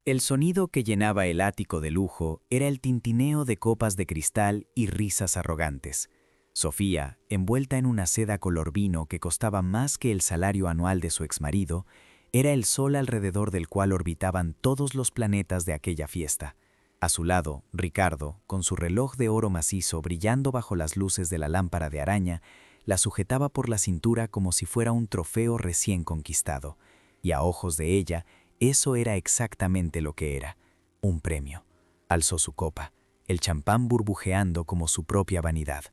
El sonido que llenaba el ático de lujo era el tintineo de copas de cristal y risas arrogantes. Sofía, envuelta en una seda color vino que costaba más que el salario anual de su exmarido, era el sol alrededor del cual orbitaban todos los planetas de aquella fiesta. A su lado, Ricardo, con su reloj de oro macizo brillando bajo las luces de la lámpara de araña, la sujetaba por la cintura como si fuera un trofeo recién conquistado, y a ojos de ella, eso era exactamente lo que era, un premio. Alzó su copa, el champán burbujeando como su propia vanidad.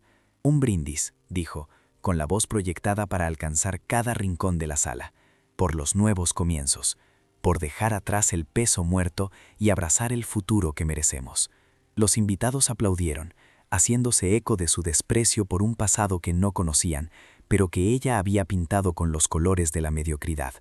Un brindis, dijo, con la voz proyectada para alcanzar cada rincón de la sala, por los nuevos comienzos, por dejar atrás el peso muerto y abrazar el futuro que merecemos. Los invitados aplaudieron, haciéndose eco de su desprecio por un pasado que no conocían, pero que ella había pintado con los colores de la mediocridad.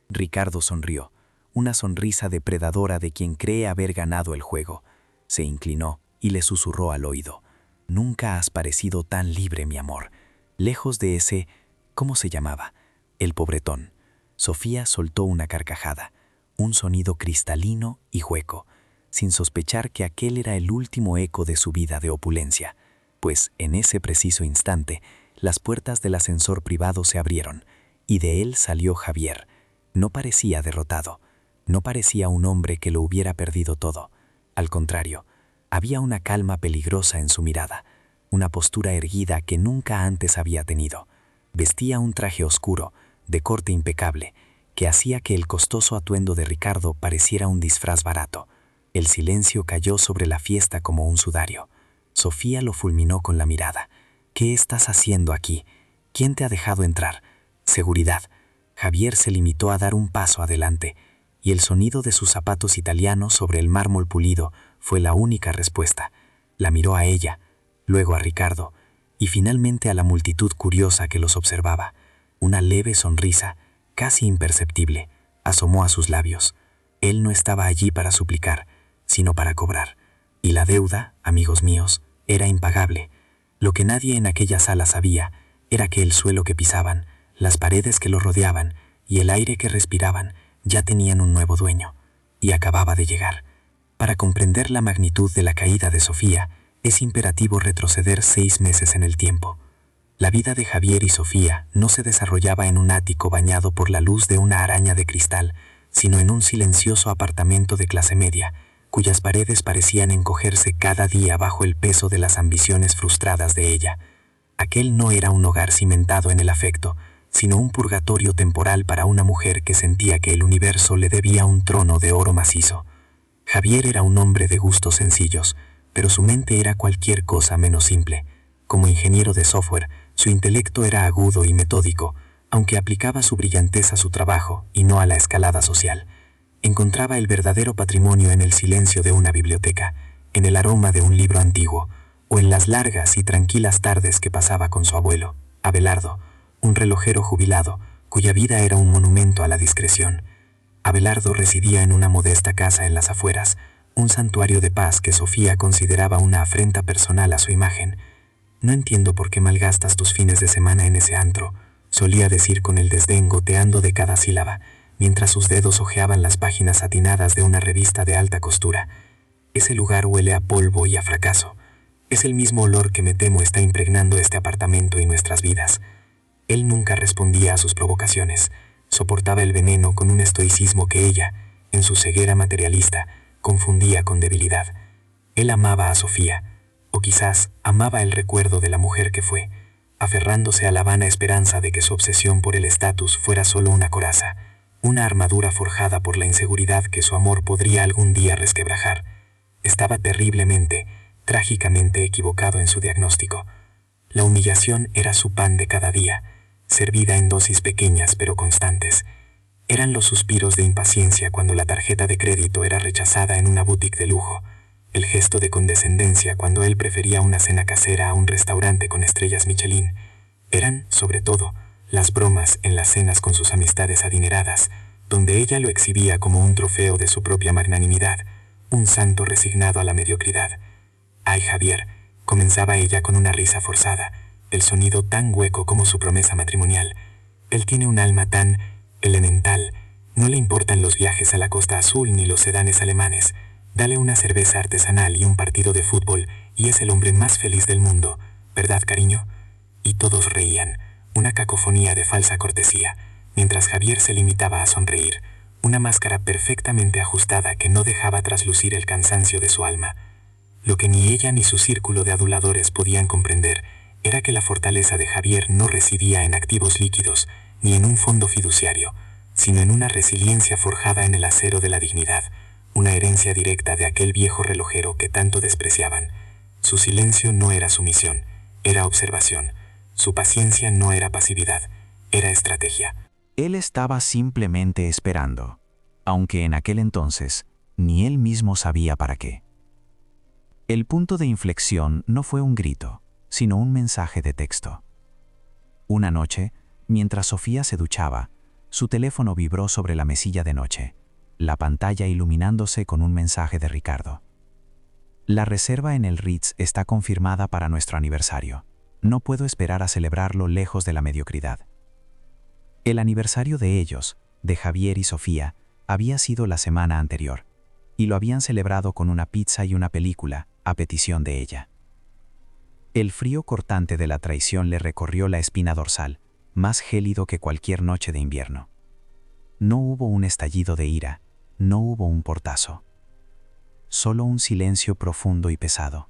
Ricardo sonrió, una sonrisa depredadora de quien cree haber ganado el juego. Se inclinó y le susurró al oído: «Nunca has parecido tan libre, mi amor. Lejos de ese... ¿Cómo se llamaba? El pobretón». Sofía soltó una carcajada, un sonido cristalino y hueco, sin sospechar que aquel era el último eco de su vida de opulencia, pues en ese preciso instante las puertas del ascensor privado se abrieron y de él salió Javier. No parecía derrotado, no parecía un hombre que lo hubiera perdido todo. Al contrario, había una calma peligrosa en su mirada, una postura erguida que nunca antes había tenido. Vestía un traje oscuro, de corte impecable, que hacía que el costoso atuendo de Ricardo pareciera un disfraz barato. El silencio cayó sobre la fiesta como un sudario. Sofía lo fulminó con la mirada. «¿Qué estás haciendo aquí? ¿Quién te ha dejado entrar?» «Seguridad». Javier se limitó a dar un paso adelante, y el sonido de sus zapatos italianos sobre el mármol pulido fue la única respuesta. La miró a ella, luego a Ricardo, y finalmente a la multitud curiosa que los observaba. Una leve sonrisa, casi imperceptible, asomó a sus labios. Él no estaba allí para suplicar, sino para cobrar. Y la deuda, amigos míos, era impagable. Lo que nadie en aquella sala sabía era que el suelo que pisaban, las paredes que lo rodeaban y el aire que respiraban ya tenían un nuevo dueño, y acababa de llegar. Para comprender la magnitud de la caída de Sofía, es imperativo retroceder 6 meses en el tiempo. La vida de Javier y Sofía no se desarrollaba en un ático bañado por la luz de una araña de cristal, sino en un silencioso apartamento de clase media, cuyas paredes parecían encogerse cada día bajo el peso de las ambiciones frustradas de ella. Aquel no era un hogar cimentado en el afecto, sino un purgatorio temporal para una mujer que sentía que el universo le debía un trono de oro macizo. Javier era un hombre de gustos sencillos, pero su mente era cualquier cosa menos simple. Como ingeniero de software, su intelecto era agudo y metódico, aunque aplicaba su brillantez a su trabajo y no a la escalada social. Encontraba el verdadero patrimonio en el silencio de una biblioteca, en el aroma de un libro antiguo, o en las largas y tranquilas tardes que pasaba con su abuelo, Abelardo, un relojero jubilado, cuya vida era un monumento a la discreción. Abelardo residía en una modesta casa en las afueras, un santuario de paz que Sofía consideraba una afrenta personal a su imagen. «No entiendo por qué malgastas tus fines de semana en ese antro», solía decir con el desdén goteando de cada sílaba, mientras sus dedos hojeaban las páginas satinadas de una revista de alta costura. «Ese lugar huele a polvo y a fracaso. Es el mismo olor que me temo está impregnando este apartamento y nuestras vidas». Él nunca respondía a sus provocaciones. Soportaba el veneno con un estoicismo que ella, en su ceguera materialista, confundía con debilidad. Él amaba a Sofía, o quizás amaba el recuerdo de la mujer que fue, aferrándose a la vana esperanza de que su obsesión por el estatus fuera solo una coraza, una armadura forjada por la inseguridad que su amor podría algún día resquebrajar. Estaba terriblemente, trágicamente equivocado en su diagnóstico. La humillación era su pan de cada día, servida en dosis pequeñas pero constantes. Eran los suspiros de impaciencia cuando la tarjeta de crédito era rechazada en una boutique de lujo, el gesto de condescendencia cuando él prefería una cena casera a un restaurante con estrellas Michelin. Eran, sobre todo, las bromas en las cenas con sus amistades adineradas, donde ella lo exhibía como un trofeo de su propia magnanimidad, un santo resignado a la mediocridad. «Ay, Javier», comenzaba ella con una risa forzada, el sonido tan hueco como su promesa matrimonial. «Él tiene un alma tan elemental, No le importan los viajes a la Costa Azul ni los sedanes alemanes. Dale una cerveza artesanal y un partido de fútbol y es el hombre más feliz del mundo, ¿verdad, cariño? Y todos reían, una cacofonía de falsa cortesía, mientras Javier se limitaba a sonreír, una máscara perfectamente ajustada que no dejaba traslucir el cansancio de su alma. Lo que ni ella ni su círculo de aduladores podían comprender era que la fortaleza de Javier no residía en activos líquidos ni en un fondo fiduciario, sino en una resiliencia forjada en el acero de la dignidad, una herencia directa de aquel viejo relojero que tanto despreciaban. Su silencio no era sumisión, era observación. Su paciencia no era pasividad, era estrategia. Él estaba simplemente esperando, aunque en aquel entonces ni él mismo sabía para qué. El punto de inflexión no fue un grito, sino un mensaje de texto. Una noche, mientras Sofía se duchaba, su teléfono vibró sobre la mesilla de noche, la pantalla iluminándose con un mensaje de Ricardo. La reserva en el Ritz está confirmada para nuestro aniversario. No puedo esperar a celebrarlo lejos de la mediocridad. El aniversario de ellos, de Javier y Sofía, había sido la semana anterior, y lo habían celebrado con una pizza y una película, a petición de ella. El frío cortante de la traición le recorrió la espina dorsal, más gélido que cualquier noche de invierno. No hubo un estallido de ira, no hubo un portazo. Solo un silencio profundo y pesado.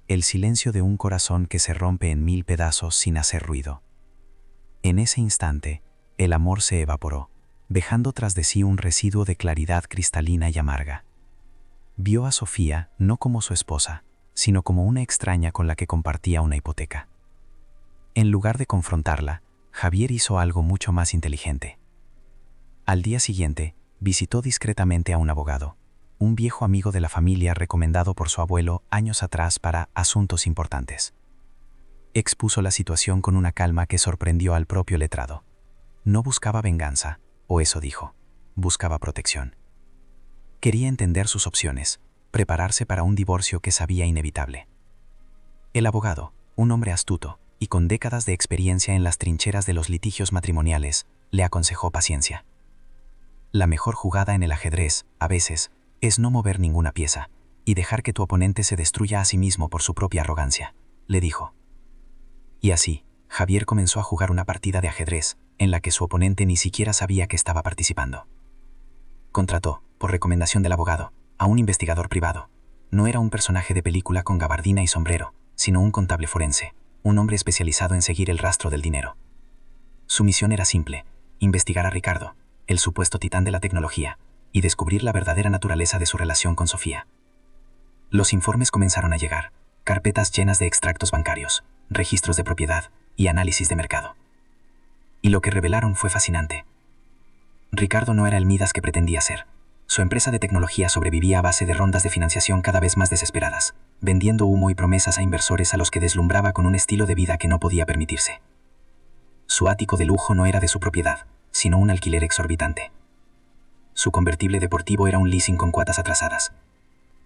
El silencio de un corazón que se rompe en 1000 pedazos sin hacer ruido. En ese instante, el amor se evaporó, dejando tras de sí un residuo de claridad cristalina y amarga. Vio a Sofía no como su esposa, sino como una extraña con la que compartía una hipoteca. En lugar de confrontarla, Javier hizo algo mucho más inteligente. Al día siguiente, visitó discretamente a un abogado, un viejo amigo de la familia recomendado por su abuelo años atrás para asuntos importantes. Expuso la situación con una calma que sorprendió al propio letrado. No buscaba venganza, o eso dijo, buscaba protección. Quería entender sus opciones, prepararse para un divorcio que sabía inevitable. El abogado, un hombre astuto y con décadas de experiencia en las trincheras de los litigios matrimoniales, le aconsejó paciencia. La mejor jugada en el ajedrez, a veces, es no mover ninguna pieza y dejar que tu oponente se destruya a sí mismo por su propia arrogancia, le dijo. Y así, Javier comenzó a jugar una partida de ajedrez en la que su oponente ni siquiera sabía que estaba participando. Contrató, por recomendación del abogado, a un investigador privado. No era un personaje de película con gabardina y sombrero, sino un contable forense, un hombre especializado en seguir el rastro del dinero. Su misión era simple: investigar a Ricardo, el supuesto titán de la tecnología, y descubrir la verdadera naturaleza de su relación con Sofía. Los informes comenzaron a llegar, carpetas llenas de extractos bancarios, registros de propiedad y análisis de mercado. Y lo que revelaron fue fascinante. Ricardo no era el Midas que pretendía ser. Su empresa de tecnología sobrevivía a base de rondas de financiación cada vez más desesperadas, vendiendo humo y promesas a inversores a los que deslumbraba con un estilo de vida que no podía permitirse. Su ático de lujo no era de su propiedad, sino un alquiler exorbitante. Su convertible deportivo era un leasing con cuotas atrasadas.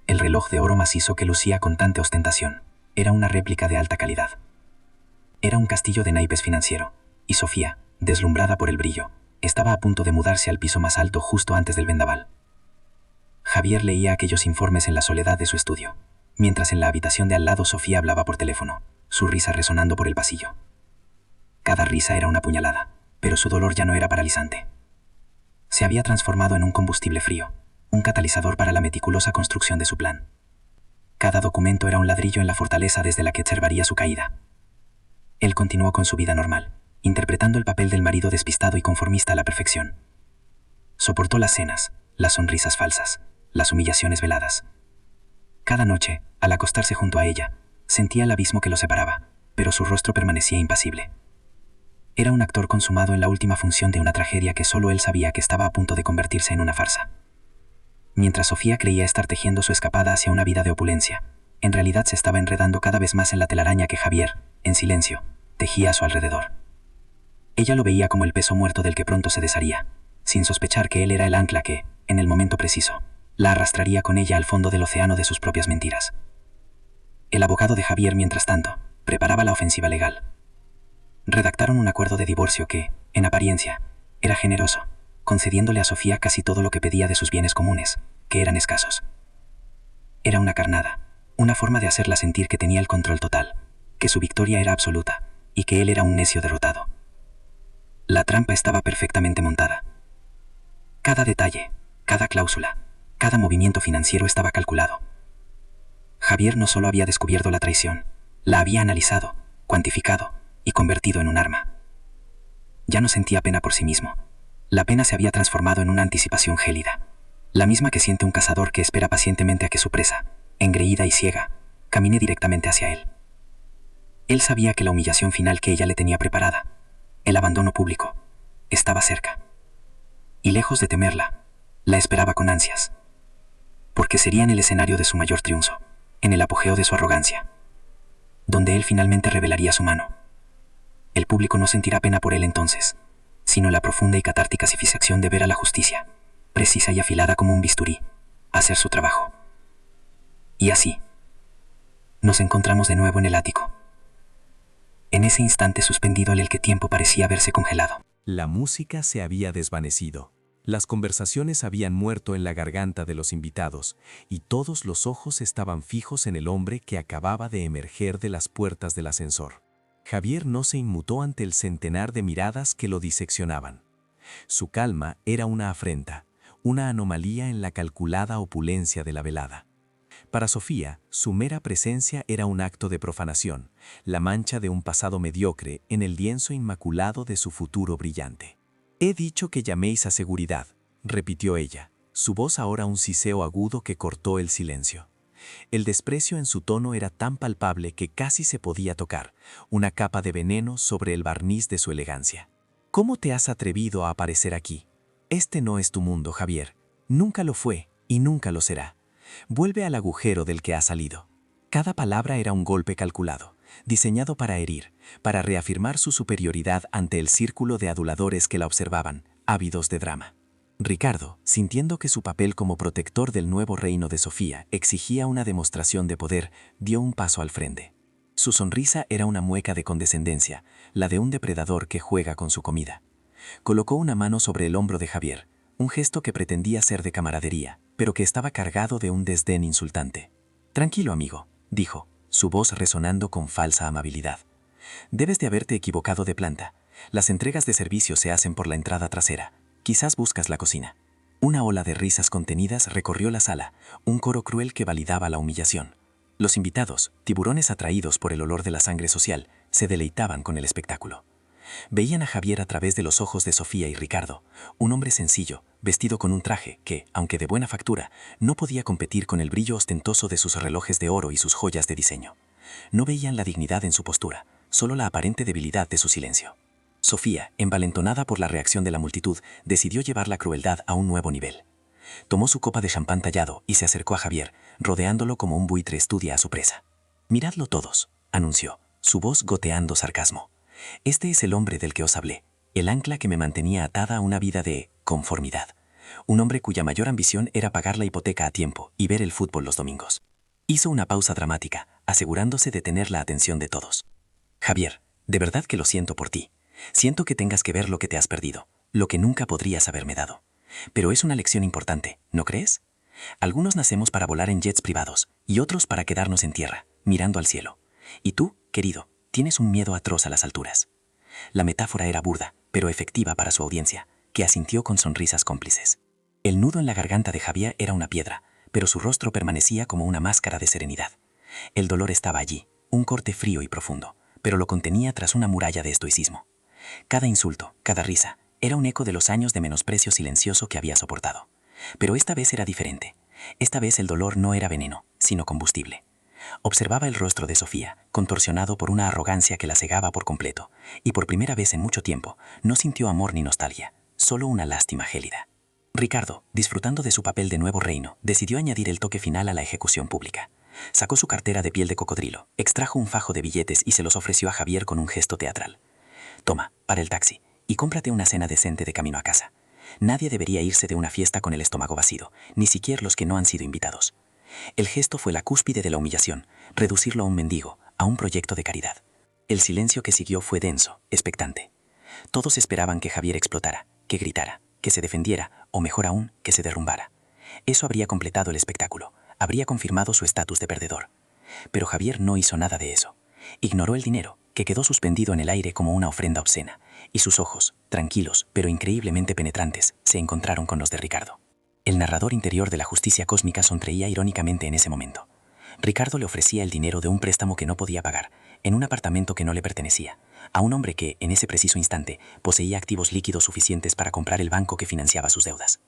El reloj de oro macizo que lucía con tanta ostentación era una réplica de alta calidad. Era un castillo de naipes financiero, y Sofía, deslumbrada por el brillo, estaba a punto de mudarse al piso más alto justo antes del vendaval. Javier leía aquellos informes en la soledad de su estudio, mientras en la habitación de al lado Sofía hablaba por teléfono, su risa resonando por el pasillo. Cada risa era una puñalada, pero su dolor ya no era paralizante. Se había transformado en un combustible frío, un catalizador para la meticulosa construcción de su plan. Cada documento era un ladrillo en la fortaleza desde la que observaría su caída. Él continuó con su vida normal, interpretando el papel del marido despistado y conformista a la perfección. Soportó las cenas, las sonrisas falsas, las humillaciones veladas. Cada noche, al acostarse junto a ella, sentía el abismo que lo separaba, pero su rostro permanecía impasible. Era un actor consumado en la última función de una tragedia que solo él sabía que estaba a punto de convertirse en una farsa. Mientras Sofía creía estar tejiendo su escapada hacia una vida de opulencia, en realidad se estaba enredando cada vez más en la telaraña que Javier, en silencio, tejía a su alrededor. Ella lo veía como el peso muerto del que pronto se desharía, sin sospechar que él era el ancla que, en el momento preciso, la arrastraría con ella al fondo del océano de sus propias mentiras. El abogado de Javier, mientras tanto, preparaba la ofensiva legal. Redactaron un acuerdo de divorcio que, en apariencia, era generoso, concediéndole a Sofía casi todo lo que pedía de sus bienes comunes, que eran escasos. Era una carnada, una forma de hacerla sentir que tenía el control total, que su victoria era absoluta y que él era un necio derrotado. La trampa estaba perfectamente montada. Cada detalle, cada cláusula, cada movimiento financiero estaba calculado. Javier no solo había descubierto la traición, la había analizado, cuantificado y convertido en un arma. Ya no sentía pena por sí mismo. La pena se había transformado en una anticipación gélida, la misma que siente un cazador que espera pacientemente a que su presa, engreída y ciega, camine directamente hacia él. Él sabía que la humillación final que ella le tenía preparada, el abandono público, estaba cerca. Y lejos de temerla, la esperaba con ansias. Porque sería en el escenario de su mayor triunfo, en el apogeo de su arrogancia, donde él finalmente revelaría su mano. El público no sentirá pena por él entonces, sino la profunda y catártica satisfacción de ver a la justicia, precisa y afilada como un bisturí, hacer su trabajo. Y así, nos encontramos de nuevo en el ático. En ese instante suspendido en el que tiempo parecía haberse congelado. La música se había desvanecido. Las conversaciones habían muerto en la garganta de los invitados, y todos los ojos estaban fijos en el hombre que acababa de emerger de las puertas del ascensor. Javier no se inmutó ante el centenar de miradas que lo diseccionaban. Su calma era una afrenta, una anomalía en la calculada opulencia de la velada. Para Sofía, su mera presencia era un acto de profanación, la mancha de un pasado mediocre en el lienzo inmaculado de su futuro brillante. «He dicho que llaméis a seguridad», repitió ella, su voz ahora un siseo agudo que cortó el silencio. El desprecio en su tono era tan palpable que casi se podía tocar, una capa de veneno sobre el barniz de su elegancia. «¿Cómo te has atrevido a aparecer aquí? Este no es tu mundo, Javier. Nunca lo fue y nunca lo será. Vuelve al agujero del que has salido». Cada palabra era un golpe calculado, diseñado para herir, para reafirmar su superioridad ante el círculo de aduladores que la observaban, ávidos de drama. Ricardo, sintiendo que su papel como protector del nuevo reino de Sofía exigía una demostración de poder, dio un paso al frente. Su sonrisa era una mueca de condescendencia, la de un depredador que juega con su comida. Colocó una mano sobre el hombro de Javier, un gesto que pretendía ser de camaradería, pero que estaba cargado de un desdén insultante. «Tranquilo, amigo», dijo, su voz resonando con falsa amabilidad. «Debes de haberte equivocado de planta. Las entregas de servicio se hacen por la entrada trasera. Quizás buscas la cocina». Una ola de risas contenidas recorrió la sala, un coro cruel que validaba la humillación. Los invitados, tiburones atraídos por el olor de la sangre social, se deleitaban con el espectáculo. Veían a Javier a través de los ojos de Sofía y Ricardo, un hombre sencillo, vestido con un traje que, aunque de buena factura, no podía competir con el brillo ostentoso de sus relojes de oro y sus joyas de diseño. No veían la dignidad en su postura, solo la aparente debilidad de su silencio. Sofía, envalentonada por la reacción de la multitud, decidió llevar la crueldad a un nuevo nivel. Tomó su copa de champán tallado y se acercó a Javier, rodeándolo como un buitre estudia a su presa. «Miradlo todos», anunció, su voz goteando sarcasmo. «Este es el hombre del que os hablé, el ancla que me mantenía atada a una vida de conformidad. Un hombre cuya mayor ambición era pagar la hipoteca a tiempo y ver el fútbol los domingos». Hizo una pausa dramática, asegurándose de tener la atención de todos. «Javier, de verdad que lo siento por ti. Siento que tengas que ver lo que te has perdido, lo que nunca podrías haberme dado. Pero es una lección importante, ¿no crees? Algunos nacemos para volar en jets privados y otros para quedarnos en tierra, mirando al cielo. Y tú, querido, tienes un miedo atroz a las alturas». La metáfora era burda, pero efectiva para su audiencia, que asintió con sonrisas cómplices. El nudo en la garganta de Javier era una piedra, pero su rostro permanecía como una máscara de serenidad. El dolor estaba allí, un corte frío y profundo, pero lo contenía tras una muralla de estoicismo. Cada insulto, cada risa, era un eco de los años de menosprecio silencioso que había soportado. Pero esta vez era diferente. Esta vez el dolor no era veneno, sino combustible. Observaba el rostro de Sofía, contorsionado por una arrogancia que la cegaba por completo, y por primera vez en mucho tiempo no sintió amor ni nostalgia, solo una lástima gélida. Ricardo, disfrutando de su papel de nuevo reino, decidió añadir el toque final a la ejecución pública. Sacó su cartera de piel de cocodrilo, extrajo un fajo de billetes y se los ofreció a Javier con un gesto teatral. «Toma, para el taxi, y cómprate una cena decente de camino a casa. Nadie debería irse de una fiesta con el estómago vacío, ni siquiera los que no han sido invitados». El gesto fue la cúspide de la humillación, reducirlo a un mendigo, a un proyecto de caridad. El silencio que siguió fue denso, expectante. Todos esperaban que Javier explotara, que gritara, que se defendiera o, mejor aún, que se derrumbara. Eso habría completado el espectáculo, habría confirmado su estatus de perdedor. Pero Javier no hizo nada de eso. Ignoró el dinero, que quedó suspendido en el aire como una ofrenda obscena, y sus ojos, tranquilos pero increíblemente penetrantes, se encontraron con los de Ricardo. El narrador interior de la justicia cósmica sonreía irónicamente en ese momento. Ricardo le ofrecía el dinero de un préstamo que no podía pagar, en un apartamento que no le pertenecía, a un hombre que, en ese preciso instante, poseía activos líquidos suficientes para comprar el banco que financiaba sus deudas.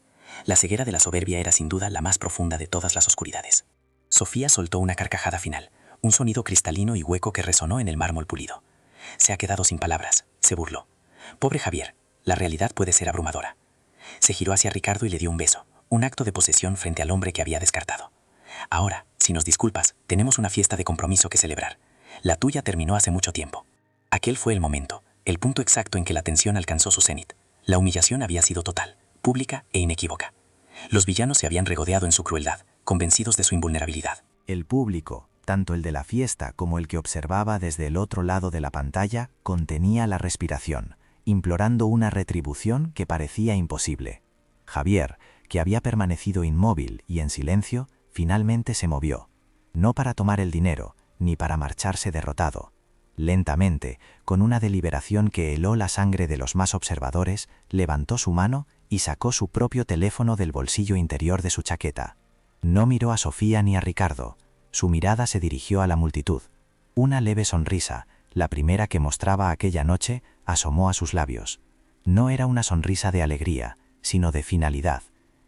La ceguera de la soberbia era sin duda la más profunda de todas las oscuridades. Sofía soltó una carcajada final, un sonido cristalino y hueco que resonó en el mármol pulido. Se ha quedado sin palabras, se burló. Pobre Javier, la realidad puede ser abrumadora. Se giró hacia Ricardo y le dio un beso, un acto de posesión frente al hombre que había descartado. Ahora, si nos disculpas, tenemos una fiesta de compromiso que celebrar. La tuya terminó hace mucho tiempo. Aquel fue el momento, el punto exacto en que la tensión alcanzó su cenit. La humillación había sido total, pública e inequívoca. Los villanos se habían regodeado en su crueldad, convencidos de su invulnerabilidad. El público, tanto el de la fiesta como el que observaba desde el otro lado de la pantalla, contenía la respiración, implorando una retribución que parecía imposible. Javier, que había permanecido inmóvil y en silencio, finalmente se movió, no para tomar el dinero, ni para marcharse derrotado. Lentamente, con una deliberación que heló la sangre de los más observadores, levantó su mano y sacó su propio teléfono del bolsillo interior de su chaqueta. No miró a Sofía ni a Ricardo. Su mirada se dirigió a la multitud. Una leve sonrisa, la primera que mostraba aquella noche, asomó a sus labios. No era una sonrisa de alegría, sino de finalidad.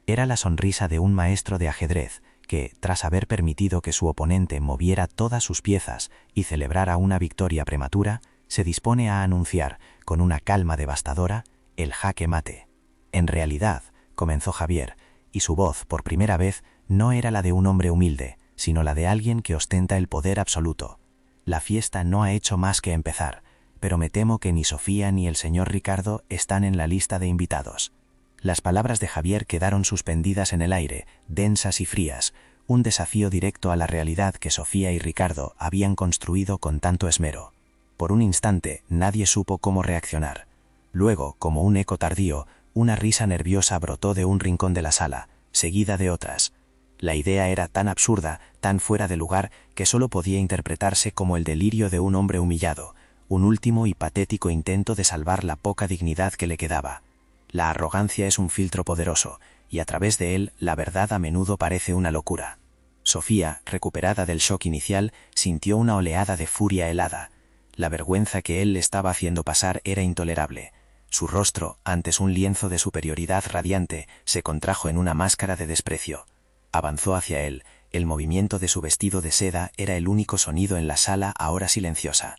Era la sonrisa de un maestro de ajedrez que, tras haber permitido que su oponente moviera todas sus piezas y celebrara una victoria prematura, se dispone a anunciar, con una calma devastadora, el jaque mate. En realidad, comenzó Javier, y su voz, por primera vez, no era la de un hombre humilde, sino la de alguien que ostenta el poder absoluto. La fiesta no ha hecho más que empezar, pero me temo que ni Sofía ni el señor Ricardo están en la lista de invitados. Las palabras de Javier quedaron suspendidas en el aire, densas y frías, un desafío directo a la realidad que Sofía y Ricardo habían construido con tanto esmero. Por un instante nadie supo cómo reaccionar. Luego, como un eco tardío, una risa nerviosa brotó de un rincón de la sala, seguida de otras. La idea era tan absurda, tan fuera de lugar, que solo podía interpretarse como el delirio de un hombre humillado, un último y patético intento de salvar la poca dignidad que le quedaba. La arrogancia es un filtro poderoso, y a través de él la verdad a menudo parece una locura. Sofía, recuperada del shock inicial, sintió una oleada de furia helada. La vergüenza que él le estaba haciendo pasar era intolerable. Su rostro, antes un lienzo de superioridad radiante, se contrajo en una máscara de desprecio. Avanzó hacia él. El movimiento de su vestido de seda era el único sonido en la sala ahora silenciosa.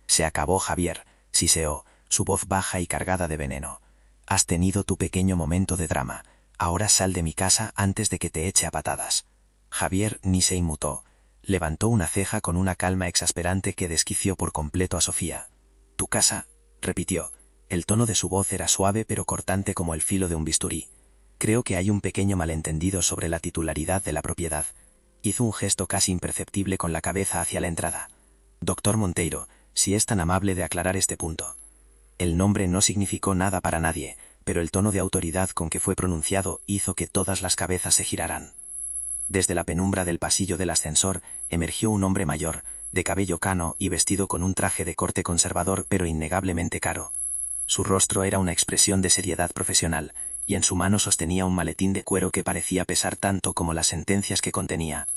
«Se acabó, Javier», siseó, su voz baja y cargada de veneno. «Has tenido tu pequeño momento de drama. Ahora sal de mi casa antes de que te eche a patadas». Javier ni se inmutó. Levantó una ceja con una calma exasperante que desquició por completo a Sofía. «¿Tu casa?», repitió. El tono de su voz era suave pero cortante como el filo de un bisturí. «Creo que hay un pequeño malentendido sobre la titularidad de la propiedad». Hizo un gesto casi imperceptible con la cabeza hacia la entrada. «Doctor Monteiro, si es tan amable de aclarar este punto». El nombre no significó nada para nadie, pero el tono de autoridad con que fue pronunciado hizo que todas las cabezas se giraran. Desde la penumbra del pasillo del ascensor emergió un hombre mayor, de cabello cano y vestido con un traje de corte conservador pero innegablemente caro. Su rostro era una expresión de seriedad profesional, y en su mano sostenía un maletín de cuero que parecía pesar tanto como las sentencias que contenía.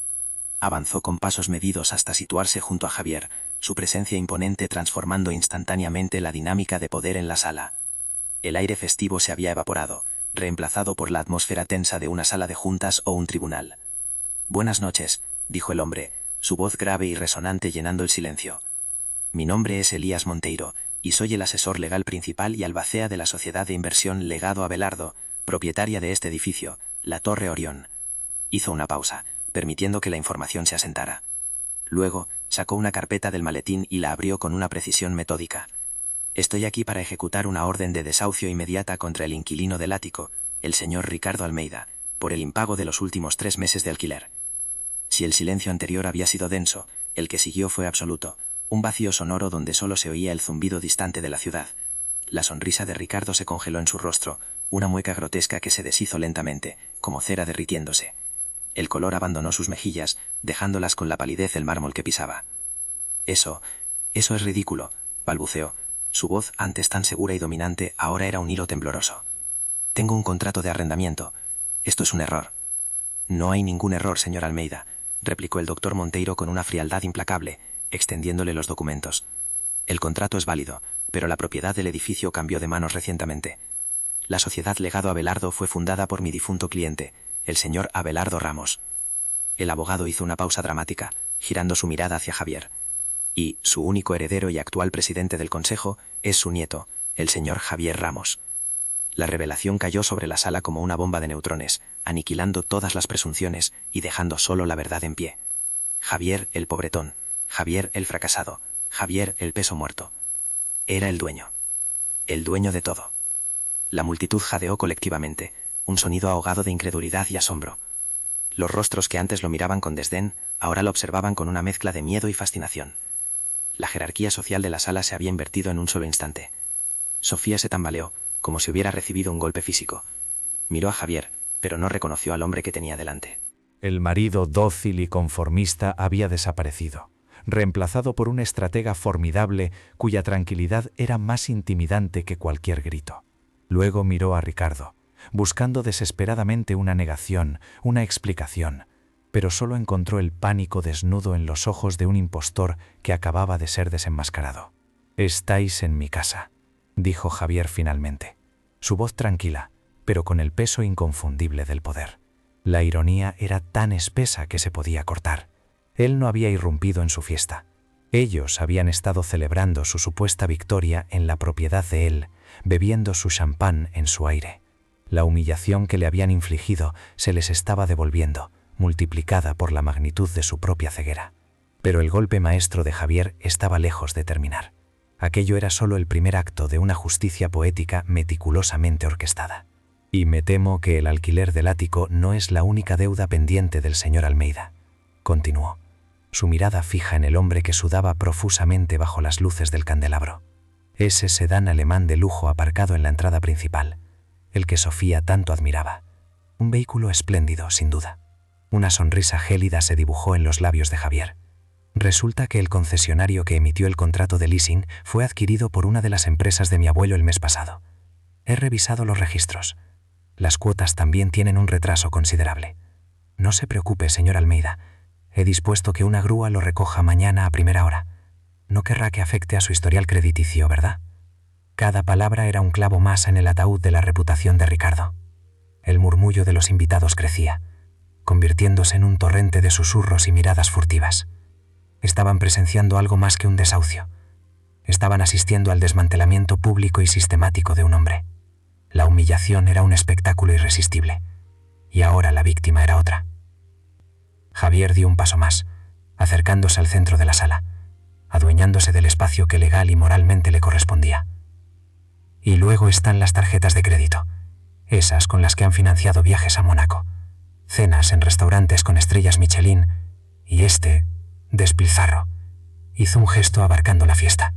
Avanzó con pasos medidos hasta situarse junto a Javier, su presencia imponente transformando instantáneamente la dinámica de poder en la sala. El aire festivo se había evaporado, reemplazado por la atmósfera tensa de una sala de juntas o un tribunal. «Buenas noches», dijo el hombre, su voz grave y resonante llenando el silencio. «Mi nombre es Elías Monteiro, y soy el asesor legal principal y albacea de la sociedad de inversión Legado Abelardo, propietaria de este edificio, la Torre Orión». Hizo una pausa, permitiendo que la información se asentara. Luego, sacó una carpeta del maletín y la abrió con una precisión metódica. «Estoy aquí para ejecutar una orden de desahucio inmediata contra el inquilino del ático, el señor Ricardo Almeida, por el impago de los últimos 3 meses de alquiler». Si el silencio anterior había sido denso, el que siguió fue absoluto, un vacío sonoro donde solo se oía el zumbido distante de la ciudad. La sonrisa de Ricardo se congeló en su rostro, una mueca grotesca que se deshizo lentamente, como cera derritiéndose. El color abandonó sus mejillas, dejándolas con la palidez del mármol que pisaba. Eso es ridículo, balbuceó. Su voz, antes tan segura y dominante, ahora era un hilo tembloroso. Tengo un contrato de arrendamiento. Esto es un error. No hay ningún error, señor Almeida, replicó el doctor Monteiro con una frialdad implacable, extendiéndole los documentos. El contrato es válido, pero la propiedad del edificio cambió de manos recientemente. La sociedad Legado Abelardo fue fundada por mi difunto cliente, el señor Abelardo Ramos. El abogado hizo una pausa dramática, girando su mirada hacia Javier. Y su único heredero y actual presidente del consejo es su nieto, el señor Javier Ramos. La revelación cayó sobre la sala como una bomba de neutrones, aniquilando todas las presunciones y dejando solo la verdad en pie. Javier el pobretón, Javier el fracasado, Javier el peso muerto. Era el dueño de todo. La multitud jadeó colectivamente, un sonido ahogado de incredulidad y asombro. Los rostros que antes lo miraban con desdén, ahora lo observaban con una mezcla de miedo y fascinación. La jerarquía social de la sala se había invertido en un solo instante. Sofía se tambaleó, como si hubiera recibido un golpe físico. Miró a Javier, pero no reconoció al hombre que tenía delante. El marido dócil y conformista había desaparecido, reemplazado por un estratega formidable cuya tranquilidad era más intimidante que cualquier grito. Luego miró a Ricardo, buscando desesperadamente una negación, una explicación, pero solo encontró el pánico desnudo en los ojos de un impostor que acababa de ser desenmascarado. «Estáis en mi casa», dijo Javier finalmente, su voz tranquila, pero con el peso inconfundible del poder. La ironía era tan espesa que se podía cortar. Él no había irrumpido en su fiesta. Ellos habían estado celebrando su supuesta victoria en la propiedad de él, bebiendo su champán en su aire. La humillación que le habían infligido se les estaba devolviendo, multiplicada por la magnitud de su propia ceguera. Pero el golpe maestro de Javier estaba lejos de terminar. Aquello era solo el primer acto de una justicia poética meticulosamente orquestada. Y me temo que el alquiler del ático no es la única deuda pendiente del señor Almeida, continuó, su mirada fija en el hombre que sudaba profusamente bajo las luces del candelabro. Ese sedán alemán de lujo aparcado en la entrada principal, el que Sofía tanto admiraba. Un vehículo espléndido, sin duda. Una sonrisa gélida se dibujó en los labios de Javier. Resulta que el concesionario que emitió el contrato de leasing fue adquirido por una de las empresas de mi abuelo el mes pasado. He revisado los registros. Las cuotas también tienen un retraso considerable. No se preocupe, señor Almeida. He dispuesto que una grúa lo recoja mañana a primera hora. No querrá que afecte a su historial crediticio, ¿verdad? Cada palabra era un clavo más en el ataúd de la reputación de Ricardo. El murmullo de los invitados crecía, convirtiéndose en un torrente de susurros y miradas furtivas. Estaban presenciando algo más que un desahucio. Estaban asistiendo al desmantelamiento público y sistemático de un hombre. La humillación era un espectáculo irresistible, y ahora la víctima era otra. Javier dio un paso más, acercándose al centro de la sala, adueñándose del espacio que legal y moralmente le correspondía. Y luego están las tarjetas de crédito, esas con las que han financiado viajes a Mónaco, cenas en restaurantes con estrellas Michelin, y este despilfarro hizo un gesto abarcando la fiesta.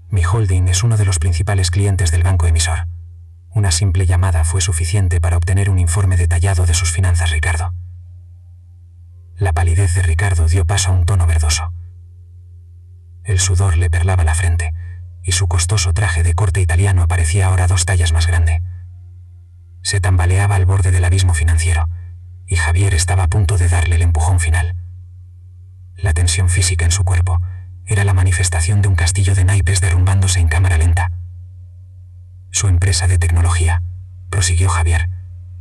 Mi holding es uno de los principales clientes del banco emisor. Una simple llamada fue suficiente para obtener un informe detallado de sus finanzas, Ricardo. La palidez de Ricardo dio paso a un tono verdoso. El sudor le perlaba la frente, y su costoso traje de corte italiano parecía ahora 2 tallas más grande. Se tambaleaba al borde del abismo financiero, y Javier estaba a punto de darle el empujón final. La tensión física en su cuerpo era la manifestación de un castillo de naipes derrumbándose en cámara lenta. Su empresa de tecnología, prosiguió Javier,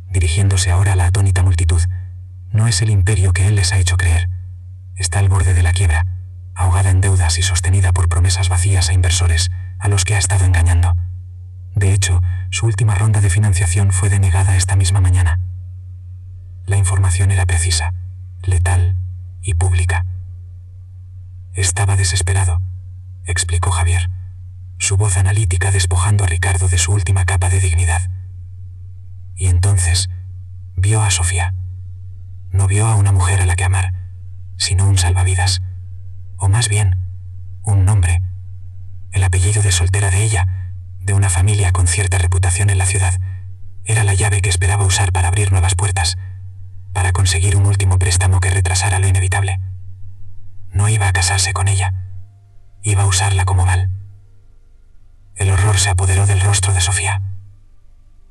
dirigiéndose ahora a la atónita multitud, no es el imperio que él les ha hecho creer. Está al borde de la quiebra, ahogada en deudas y sostenida por promesas vacías a inversores a los que ha estado engañando. De hecho, su última ronda de financiación fue denegada esta misma mañana. La información era precisa, letal y pública. Estaba desesperado, explicó Javier, su voz analítica despojando a Ricardo de su última capa de dignidad. Y entonces vio a Sofía. No vio a una mujer a la que amar, sino un salvavidas, o más bien, un nombre, el apellido de soltera de ella, de una familia con cierta reputación en la ciudad, Era la llave que esperaba usar para abrir nuevas puertas, para conseguir un último préstamo que retrasara lo inevitable. No iba a casarse con ella. Iba a usarla como mal. El horror se apoderó del rostro de Sofía.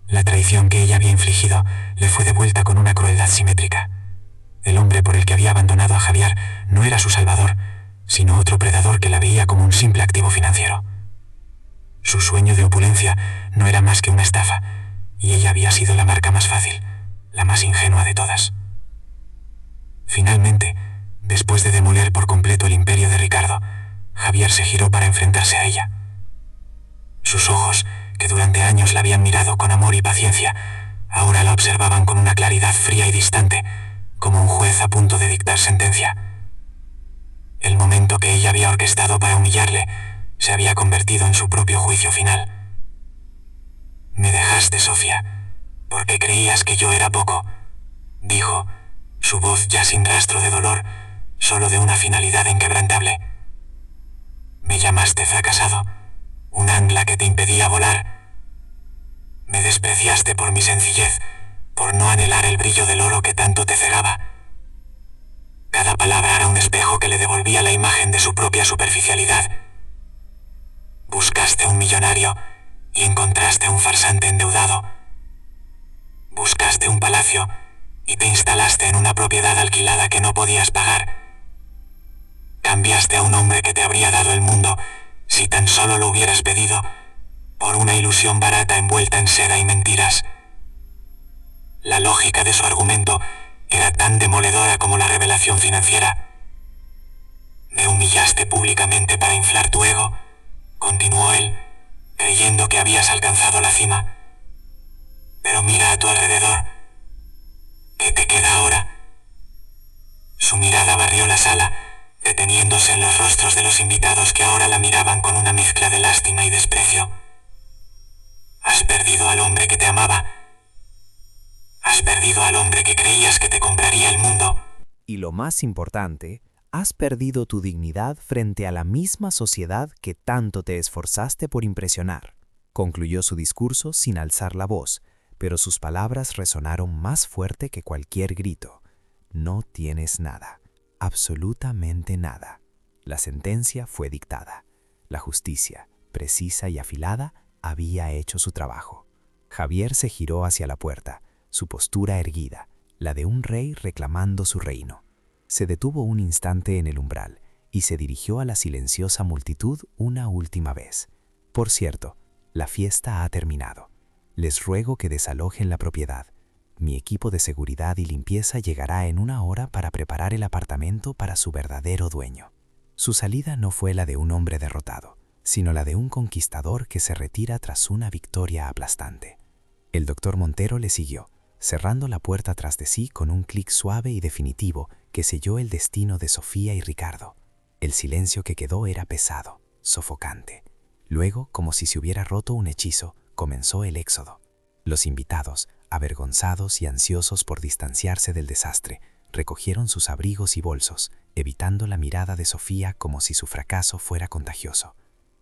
La traición que ella había infligido le fue devuelta con una crueldad simétrica. El hombre por el que había abandonado a Javier no era su salvador, sino otro predador que la veía como un simple activo financiero. Su sueño de opulencia no era más que una estafa, y ella había sido la marca más fácil, la más ingenua de todas. Finalmente, después de demoler por completo el imperio de Ricardo, Javier se giró para enfrentarse a ella. Sus ojos, que durante años la habían mirado con amor y paciencia, ahora la observaban con una claridad fría y distante, como un juez a punto de dictar sentencia. El momento que ella había orquestado para humillarle se había convertido en su propio juicio final. «Me dejaste, Sofía, porque creías que yo era poco», dijo, su voz ya sin rastro de dolor, solo de una finalidad inquebrantable. «Me llamaste fracasado, un ancla que te impedía volar. Me despreciaste por mi sencillez, por no anhelar el brillo del oro que tanto te cegaba. Cada palabra era un espejo que le devolvía la imagen de su propia superficialidad. Buscaste a un millonario y encontraste a un farsante endeudado. Buscaste un palacio y te instalaste en una propiedad alquilada que no podías pagar. Cambiaste a un hombre que te habría dado el mundo si tan solo lo hubieras pedido, por una ilusión barata envuelta en seda y mentiras. La lógica de su argumento era tan demoledora como la revelación financiera. Me humillaste públicamente para inflar tu ego, continuó él, creyendo que habías alcanzado la cima. Pero mira a tu alrededor. ¿Qué te queda ahora? Su mirada barrió la sala, deteniéndose en los rostros de los invitados que ahora la miraban con una mezcla de lástima y desprecio. Has perdido al hombre que te amaba. Has perdido al hombre que creías que te compraría el mundo. Y lo más importante, has perdido tu dignidad frente a la misma sociedad que tanto te esforzaste por impresionar. Concluyó su discurso sin alzar la voz, pero sus palabras resonaron más fuerte que cualquier grito. No tienes nada, absolutamente nada. La sentencia fue dictada. La justicia, precisa y afilada, había hecho su trabajo. Javier se giró hacia la puerta, su postura erguida, la de un rey reclamando su reino. Se detuvo un instante en el umbral y se dirigió a la silenciosa multitud una última vez. Por cierto, la fiesta ha terminado. Les ruego que desalojen la propiedad. Mi equipo de seguridad y limpieza llegará en 1 hora para preparar el apartamento para su verdadero dueño. Su salida no fue la de un hombre derrotado, sino la de un conquistador que se retira tras una victoria aplastante. El doctor Montero le siguió, cerrando la puerta tras de sí con un clic suave y definitivo que selló el destino de Sofía y Ricardo. El silencio que quedó era pesado, sofocante. Luego, como si se hubiera roto un hechizo, comenzó el éxodo. Los invitados, avergonzados y ansiosos por distanciarse del desastre, recogieron sus abrigos y bolsos, evitando la mirada de Sofía como si su fracaso fuera contagioso.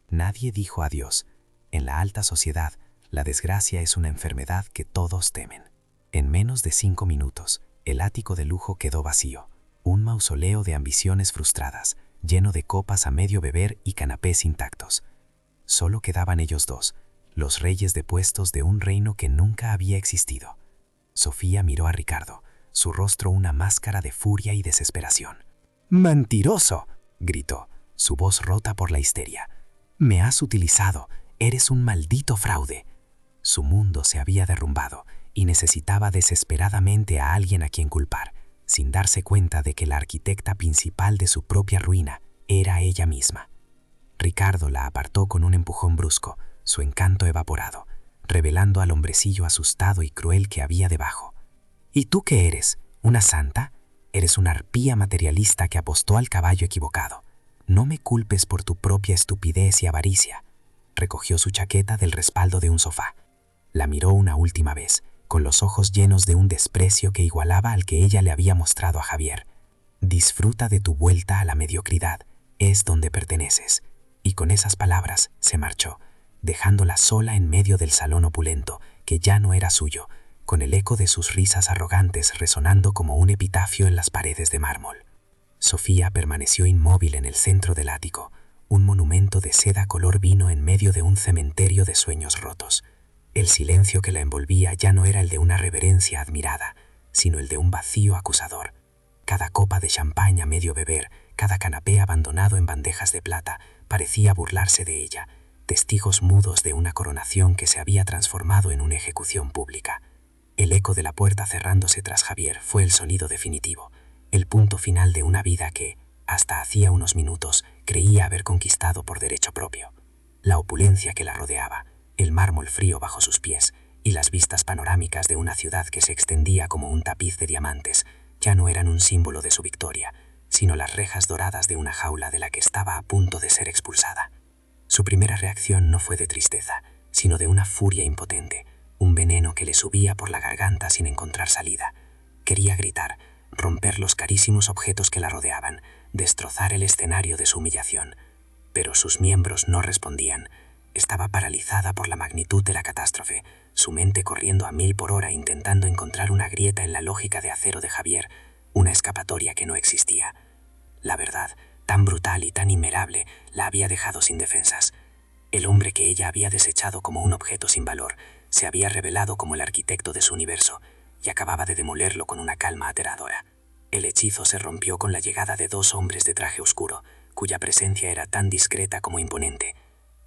Nadie dijo adiós. En la alta sociedad, la desgracia es una enfermedad que todos temen. En menos de 5 minutos, el ático de lujo quedó vacío, un mausoleo de ambiciones frustradas, lleno de copas a medio beber y canapés intactos. Solo quedaban ellos dos, los reyes depuestos de un reino que nunca había existido. Sofía miró a Ricardo, su rostro una máscara de furia y desesperación. «¡Mentiroso!», gritó, su voz rota por la histeria. «Me has utilizado, eres un maldito fraude». Su mundo se había derrumbado y necesitaba desesperadamente a alguien a quien culpar, sin darse cuenta de que la arquitecta principal de su propia ruina era ella misma. Ricardo la apartó con un empujón brusco, su encanto evaporado, revelando al hombrecillo asustado y cruel que había debajo. «¿Y tú qué eres? ¿Una santa? Eres una arpía materialista que apostó al caballo equivocado. No me culpes por tu propia estupidez y avaricia». Recogió su chaqueta del respaldo de un sofá. La miró una última vez, con los ojos llenos de un desprecio que igualaba al que ella le había mostrado a Javier. «Disfruta de tu vuelta a la mediocridad, es donde perteneces». Y con esas palabras se marchó, dejándola sola en medio del salón opulento, que ya no era suyo, con el eco de sus risas arrogantes resonando como un epitafio en las paredes de mármol. Sofía permaneció inmóvil en el centro del ático, un monumento de seda color vino en medio de un cementerio de sueños rotos. El silencio que la envolvía ya no era el de una reverencia admirada, sino el de un vacío acusador. Cada copa de champán a medio beber, cada canapé abandonado en bandejas de plata, parecía burlarse de ella, testigos mudos de una coronación que se había transformado en una ejecución pública. El eco de la puerta cerrándose tras Javier fue el sonido definitivo, el punto final de una vida que, hasta hacía unos minutos, creía haber conquistado por derecho propio. La opulencia que la rodeaba, el mármol frío bajo sus pies y las vistas panorámicas de una ciudad que se extendía como un tapiz de diamantes, ya no eran un símbolo de su victoria, sino las rejas doradas de una jaula de la que estaba a punto de ser expulsada. Su primera reacción no fue de tristeza, sino de una furia impotente, un veneno que le subía por la garganta sin encontrar salida. Quería gritar, romper los carísimos objetos que la rodeaban, destrozar el escenario de su humillación. Pero sus miembros no respondían. Estaba paralizada por la magnitud de la catástrofe, su mente corriendo a 1000 por hora intentando encontrar una grieta en la lógica de acero de Javier, una escapatoria que no existía. La verdad, tan brutal y tan inmerable, la había dejado sin defensas. El hombre que ella había desechado como un objeto sin valor, se había revelado como el arquitecto de su universo y acababa de demolerlo con una calma aterradora. El hechizo se rompió con la llegada de 2 hombres de traje oscuro, cuya presencia era tan discreta como imponente.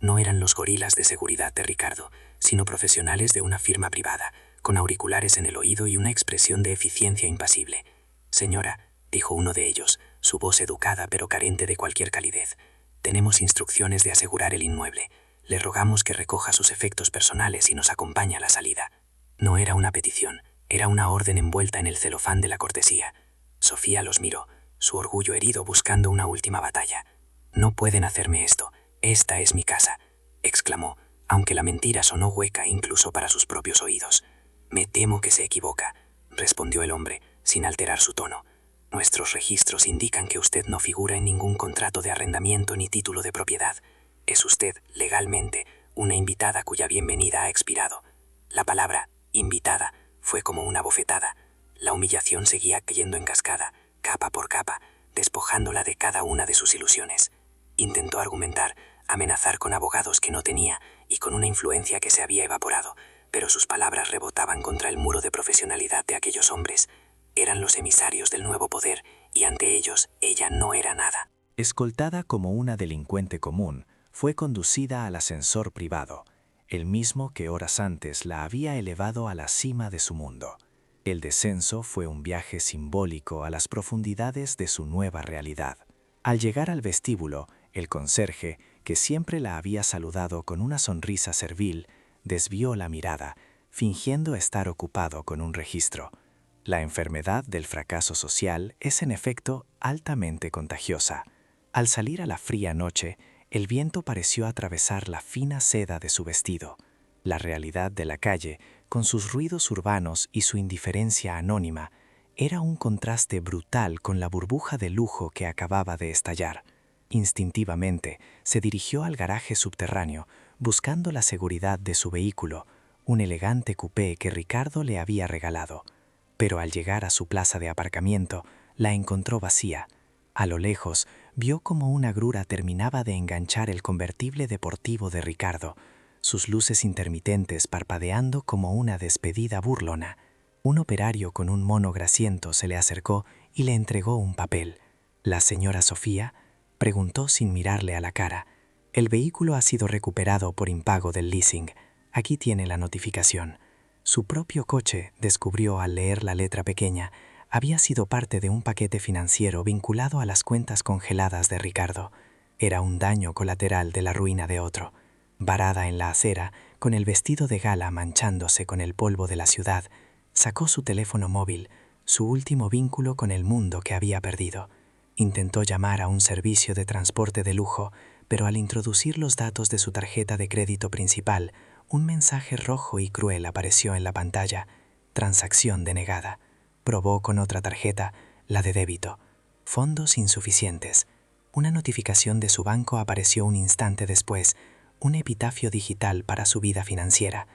No eran los gorilas de seguridad de Ricardo, sino profesionales de una firma privada, con auriculares en el oído y una expresión de eficiencia impasible. «Señora», dijo uno de ellos, su voz educada pero carente de cualquier calidez, «tenemos instrucciones de asegurar el inmueble. Le rogamos que recoja sus efectos personales y nos acompañe a la salida». No era una petición, era una orden envuelta en el celofán de la cortesía. Sofía los miró, su orgullo herido buscando una última batalla. «No pueden hacerme esto. Esta es mi casa», exclamó, aunque la mentira sonó hueca incluso para sus propios oídos. «Me temo que se equivoca», respondió el hombre, sin alterar su tono. «Nuestros registros indican que usted no figura en ningún contrato de arrendamiento ni título de propiedad. Es usted, legalmente, una invitada cuya bienvenida ha expirado». La palabra «invitada» fue como una bofetada. La humillación seguía cayendo en cascada, capa por capa, despojándola de cada una de sus ilusiones. Intentó argumentar, amenazar con abogados que no tenía y con una influencia que se había evaporado, pero sus palabras rebotaban contra el muro de profesionalidad de aquellos hombres. Eran los emisarios del nuevo poder y ante ellos ella no era nada. Escoltada como una delincuente común, fue conducida al ascensor privado, el mismo que horas antes la había elevado a la cima de su mundo. El descenso fue un viaje simbólico a las profundidades de su nueva realidad. Al llegar al vestíbulo, el conserje, que siempre la había saludado con una sonrisa servil, desvió la mirada, fingiendo estar ocupado con un registro. La enfermedad del fracaso social es en efecto altamente contagiosa. Al salir a la fría noche, el viento pareció atravesar la fina seda de su vestido. La realidad de la calle, con sus ruidos urbanos y su indiferencia anónima, era un contraste brutal con la burbuja de lujo que acababa de estallar. Instintivamente, se dirigió al garaje subterráneo, buscando la seguridad de su vehículo, un elegante coupé que Ricardo le había regalado. Pero al llegar a su plaza de aparcamiento, la encontró vacía. A lo lejos, vio como una grúa terminaba de enganchar el convertible deportivo de Ricardo, sus luces intermitentes parpadeando como una despedida burlona. Un operario con un mono grasiento se le acercó y le entregó un papel. «¿La señora Sofía?», preguntó sin mirarle a la cara. «El vehículo ha sido recuperado por impago del leasing. Aquí tiene la notificación». Su propio coche, descubrió al leer la letra pequeña, había sido parte de un paquete financiero vinculado a las cuentas congeladas de Ricardo. Era un daño colateral de la ruina de otro. Varada en la acera, con el vestido de gala manchándose con el polvo de la ciudad, sacó su teléfono móvil, su último vínculo con el mundo que había perdido. Intentó llamar a un servicio de transporte de lujo, pero al introducir los datos de su tarjeta de crédito principal, un mensaje rojo y cruel apareció en la pantalla. «Transacción denegada». Probó con otra tarjeta, la de débito. «Fondos insuficientes». Una notificación de su banco apareció un instante después, un epitafio digital para su vida financiera.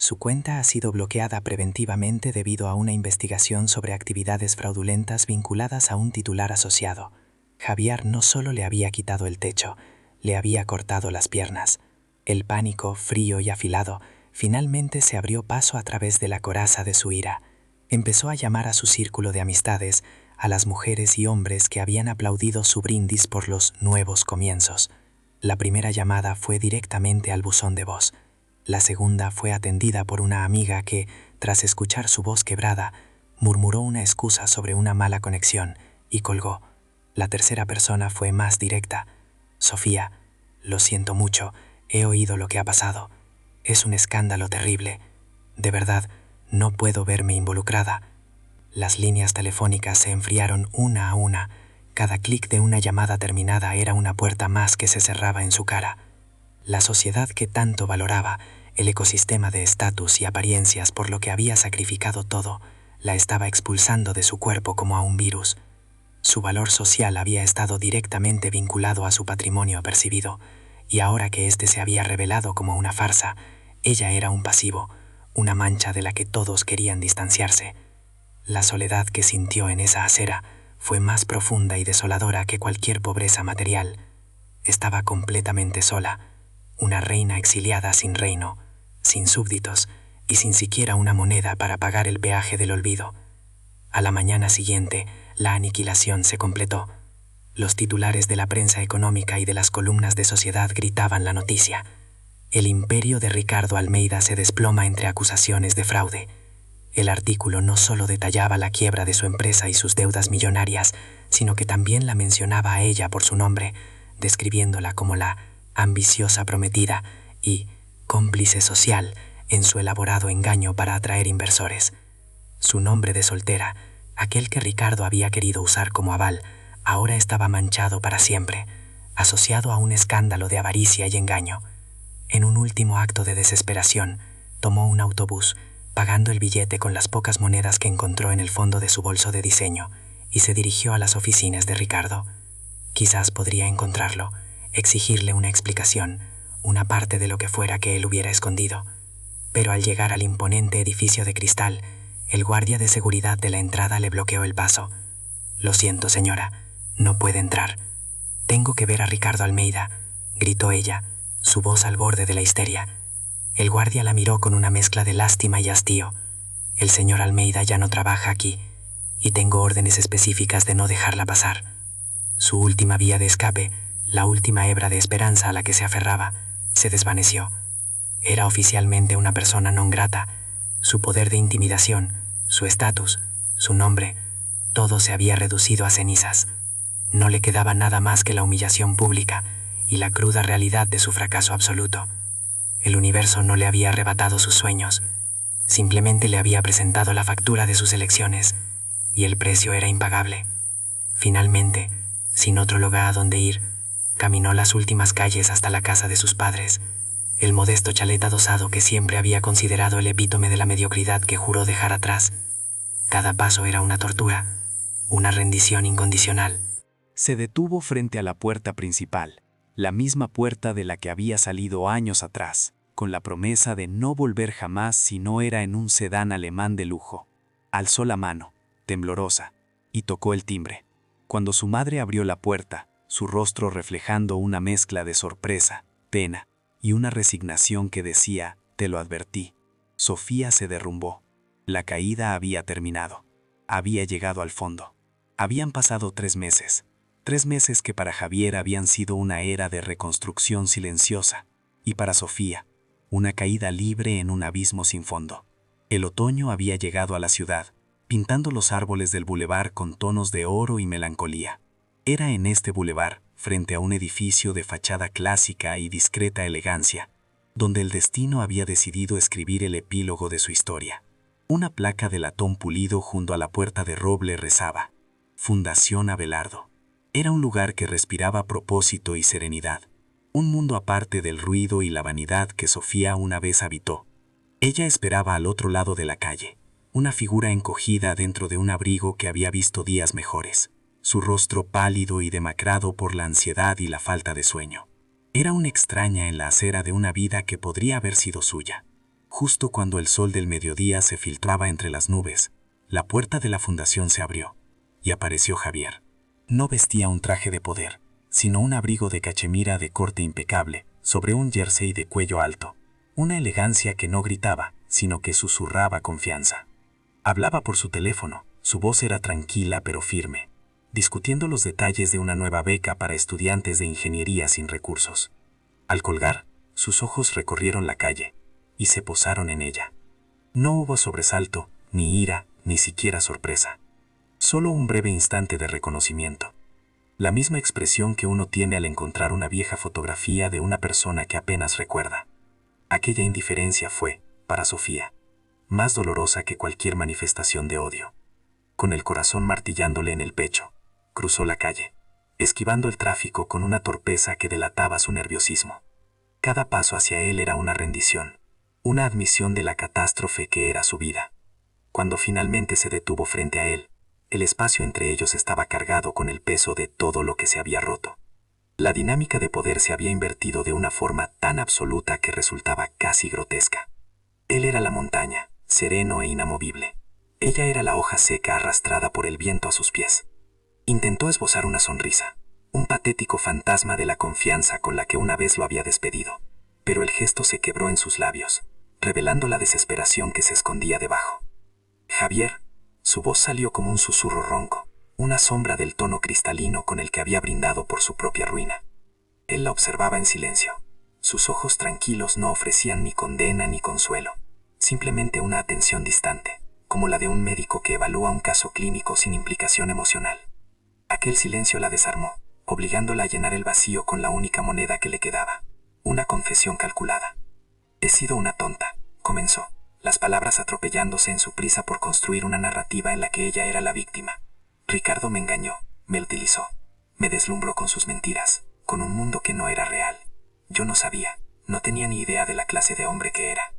Su cuenta ha sido bloqueada preventivamente debido a una investigación sobre actividades fraudulentas vinculadas a un titular asociado. Javier no solo le había quitado el techo, le había cortado las piernas. El pánico, frío y afilado, finalmente se abrió paso a través de la coraza de su ira. Empezó a llamar a su círculo de amistades, a las mujeres y hombres que habían aplaudido su brindis por los nuevos comienzos. La primera llamada fue directamente al buzón de voz. La segunda fue atendida por una amiga que, tras escuchar su voz quebrada, murmuró una excusa sobre una mala conexión y colgó. La tercera persona fue más directa. Sofía, lo siento mucho, he oído lo que ha pasado. Es un escándalo terrible. De verdad, no puedo verme involucrada. Las líneas telefónicas se enfriaron una a una. Cada clic de una llamada terminada era una puerta más que se cerraba en su cara. La sociedad que tanto valoraba, el ecosistema de estatus y apariencias por lo que había sacrificado todo, la estaba expulsando de su cuerpo como a un virus. Su valor social había estado directamente vinculado a su patrimonio percibido, y ahora que éste se había revelado como una farsa, ella era un pasivo, una mancha de la que todos querían distanciarse. La soledad que sintió en esa acera fue más profunda y desoladora que cualquier pobreza material. Estaba completamente sola, una reina exiliada sin reino, sin súbditos y sin siquiera una moneda para pagar el peaje del olvido. A la mañana siguiente, la aniquilación se completó. Los titulares de la prensa económica y de las columnas de sociedad gritaban la noticia. El imperio de Ricardo Almeida se desploma entre acusaciones de fraude. El artículo no solo detallaba la quiebra de su empresa y sus deudas millonarias, sino que también la mencionaba a ella por su nombre, describiéndola como la ambiciosa prometida y cómplice social en su elaborado engaño para atraer inversores. Su nombre de soltera, aquel que Ricardo había querido usar como aval, ahora estaba manchado para siempre, asociado a un escándalo de avaricia y engaño. En un último acto de desesperación, tomó un autobús, pagando el billete con las pocas monedas que encontró en el fondo de su bolso de diseño, y se dirigió a las oficinas de Ricardo. Quizás podría encontrarlo, exigirle una explicación, una parte de lo que fuera que él hubiera escondido. Pero al llegar al imponente edificio de cristal, el guardia de seguridad de la entrada le bloqueó el paso. «Lo siento, señora, no puede entrar. Tengo que ver a Ricardo Almeida», gritó ella, su voz al borde de la histeria. El guardia la miró con una mezcla de lástima y hastío. «El señor Almeida ya no trabaja aquí, y tengo órdenes específicas de no dejarla pasar». Su última vía de escape, la última hebra de esperanza a la que se aferraba, se desvaneció. Era oficialmente una persona non grata. Su poder de intimidación, su estatus, su nombre, todo se había reducido a cenizas. No le quedaba nada más que la humillación pública y la cruda realidad de su fracaso absoluto. El universo no le había arrebatado sus sueños, simplemente le había presentado la factura de sus elecciones, y el precio era impagable. Finalmente, sin otro lugar a donde ir, caminó las últimas calles hasta la casa de sus padres, el modesto chalet adosado que siempre había considerado el epítome de la mediocridad que juró dejar atrás. Cada paso era una tortura, una rendición incondicional. Se detuvo frente a la puerta principal, la misma puerta de la que había salido años atrás, con la promesa de no volver jamás si no era en un sedán alemán de lujo. Alzó la mano, temblorosa, y tocó el timbre. Cuando su madre abrió la puerta, su rostro reflejando una mezcla de sorpresa, pena y una resignación que decía, «Te lo advertí», Sofía se derrumbó. La caída había terminado. Había llegado al fondo. Habían pasado 3 meses. 3 meses que para Javier habían sido una era de reconstrucción silenciosa, y para Sofía, una caída libre en un abismo sin fondo. El otoño había llegado a la ciudad, pintando los árboles del bulevar con tonos de oro y melancolía. Era en este bulevar, frente a un edificio de fachada clásica y discreta elegancia, donde el destino había decidido escribir el epílogo de su historia. Una placa de latón pulido junto a la puerta de roble rezaba: Fundación Abelardo. Era un lugar que respiraba propósito y serenidad, un mundo aparte del ruido y la vanidad que Sofía una vez habitó. Ella esperaba al otro lado de la calle, una figura encogida dentro de un abrigo que había visto días mejores, su rostro pálido y demacrado por la ansiedad y la falta de sueño. Era una extraña en la acera de una vida que podría haber sido suya. Justo cuando el sol del mediodía se filtraba entre las nubes, la puerta de la fundación se abrió y apareció Javier. No vestía un traje de poder, sino un abrigo de cachemira de corte impecable sobre un jersey de cuello alto. Una elegancia que no gritaba, sino que susurraba confianza. Hablaba por su teléfono, su voz era tranquila pero firme, discutiendo los detalles de una nueva beca para estudiantes de ingeniería sin recursos. Al colgar, sus ojos recorrieron la calle y se posaron en ella. No hubo sobresalto, ni ira, ni siquiera sorpresa. Solo un breve instante de reconocimiento. La misma expresión que uno tiene al encontrar una vieja fotografía de una persona que apenas recuerda. Aquella indiferencia fue, para Sofía, más dolorosa que cualquier manifestación de odio. Con el corazón martillándole en el pecho, cruzó la calle, esquivando el tráfico con una torpeza que delataba su nerviosismo. Cada paso hacia él era una rendición, una admisión de la catástrofe que era su vida. Cuando finalmente se detuvo frente a él, el espacio entre ellos estaba cargado con el peso de todo lo que se había roto. La dinámica de poder se había invertido de una forma tan absoluta que resultaba casi grotesca. Él era la montaña, sereno e inamovible. Ella era la hoja seca arrastrada por el viento a sus pies. Intentó esbozar una sonrisa, un patético fantasma de la confianza con la que una vez lo había despedido, pero el gesto se quebró en sus labios, revelando la desesperación que se escondía debajo. Javier, su voz salió como un susurro ronco, una sombra del tono cristalino con el que había brindado por su propia ruina. Él la observaba en silencio. Sus ojos tranquilos no ofrecían ni condena ni consuelo, simplemente una atención distante, como la de un médico que evalúa un caso clínico sin implicación emocional. Aquel silencio la desarmó, obligándola a llenar el vacío con la única moneda que le quedaba, una confesión calculada. «He sido una tonta», comenzó, las palabras atropellándose en su prisa por construir una narrativa en la que ella era la víctima. «Ricardo me engañó, me utilizó, me deslumbró con sus mentiras, con un mundo que no era real. Yo no sabía, no tenía ni idea de la clase de hombre que era».